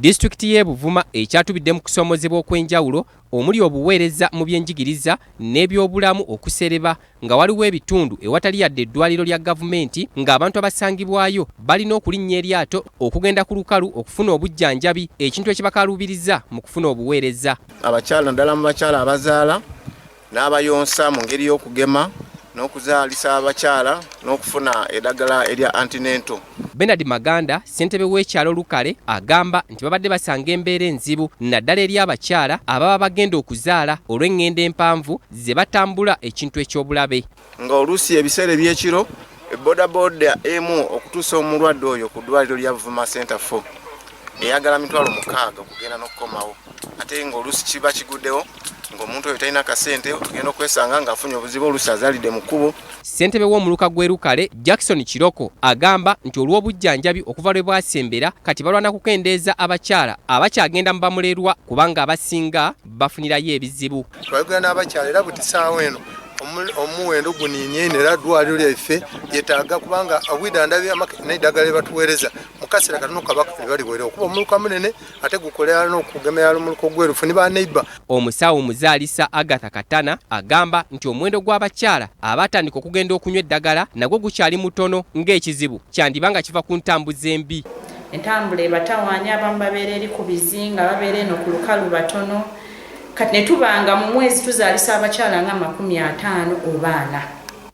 Disitulikiti y'e Buvuma ekyatubidde mu kusomozebwa okw'enjawulo omuli obuweereza mu byenjigiriza n'ebyobulamu okusereba nga waliwo ebitundu ewatali yadde eddwaliro lya gavumenti ng'abantu abasangibwayo balina okulinnya eryato okugenda ku lukalu okufuna obujjanjabi, ekintu ekibakaluubiriza mu kufuna obuweereza. Abakyala naddala mu bakyala abazaala n'abayonsa mu ngeri y'okugema n'okuzaalisa abakyala n'okufuna eddagala erya antinento. Bernard Maganda, ssentebe w'ekyalo Lukale, agamba nti babadde basanga embeera enzibu naddala eri abakyala ababa bagenda okuzaala olw'engendo empanvu ze batambula ekintu eky'obulabe. Ng'oluusi ebiseera eby'ekiro bodaboda emu okutuusa omulwadde oyo ku ddwaliro lya Buvuma Center 4 eyagala mitwalo 6 okugenda n'okukomawo, ate ng'oluusi kiba kiguddewo ng'omuntu oyo talina kasente ogenda okwesanga ng'afunye obuzibu oluusi azaalidde mu kkubo. Ssentebe w'omuluka gw'e Lukale, Jackson Kiroko, agamba nti olw'obujjanjabi okuva lwe bwasembera kati balwana kukendeeza abakyala abakyagenda mu bamulerwa kubanga abasinga bafunirayo ebizibu. Twayogera n'abakyala era buli ssaawa eno omuwendo guniinye era ddwaliro lyaffe lyetaaga kubanga obwidandabya n'eddagala lye batuweereza mu kaseera katono kaba baliweera okuba omuluka munene ate gukolera n'okugemera omuluka ogwerufu ne baneiba. Omusawo omuzaalisa Agatha Katana agamba nti omuwendo gw'abakyala abatandika okugenda okunywa eddagala nagwo gukyali mutono ng'ekizibu kyandibanga kiva ku ntambuza embi. Entambula ebatawaanya abamu babeera eri ku bizinga babeera eno ku lukalu batono. Kati ne tubanga mu mwezi tuzaalisa abakyala nga 50 obaana.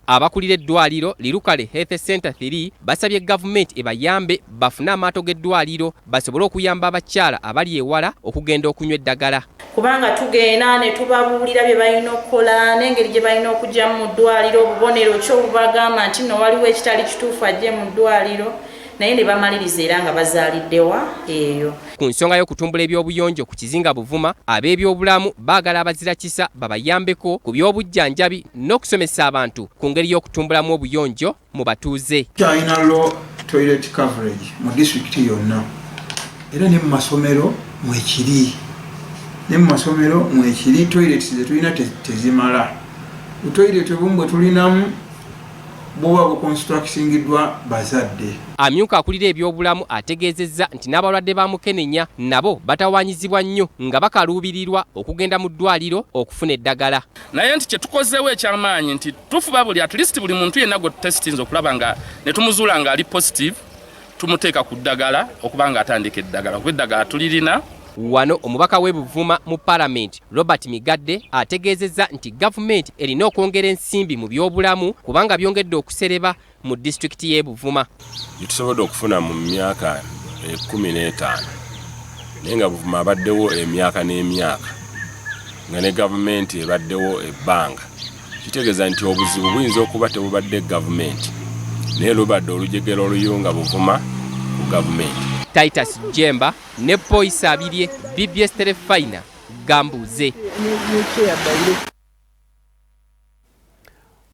Abakulira eddwaliro Lirukale Health Center 3 basabye gavumenti ebayambe bafune amaato g'eddwaliro basobole okuyamba abakyala abali ewala okugenda okunywa eddagala. Kubanga tugenda ne tubabuulira bye balina okukola n'engeri gye balina okujja mu ddwaliro, obubonero ki obubagamba nti nno waliwo ekitali kituufu ajje mu ddwaliro naye ne bamaliriza era nga bazaaliddewa eyo. Ku nsonga y'okutumbula ebyobuyonjo ku kizinga Buvuma, ab'ebyobulamu baagala abazira kisa babayambeko ku by'obujjanjabi n'okusomesa abantu ku ngeri y'okutumbulamu obuyonjo mu batuuze. China law toilet coverage mu disitulikiti yonna era ne mu masomero mwekiri. Ne mu masomero mwekiri toilets ze tulina tezimala. Toilet obumu bwe tulinamu buba bukonstructingiddwa bazadde. Amyuka akulira ebyobulamu ategeezezza nti n'abalwadde ba Mukenenya nabo batawaanyizibwa nnyo nga bakaluubirirwa okugenda mu ddwaliro okufuna eddagala. Naye nti kyetukozeewo ekyamaanyi nti tufuba buli at least buli muntu yenna gwe tutesitinze okulaba nga ne tumuzuula ng'ali positive tumuteeka ku ddagala okuba nga atandika eddagala kuba eddagala tulirina. Wano omubaka w'e Buvuma mu Parliament Robert Migadde ategeezezza nti gavumenti erina okwongera ensimbi mu byobulamu kubanga byongedde okusereba mu disitulikiti y'e Buvuma. Tusobodde okufuna mu myaka 15 naye nga Buvuma abaddewo emyaka n'emyaka nga ne gavumenti ebaddewo ebbanga. Kitegeeza nti obuzibu buyinza okuba tebubadde gavumenti naye lubadde olujegero oluyunga Buvuma ku gavumenti. Titus Jemba ne Poisa Abirye, BBS Telefina, Gambuze.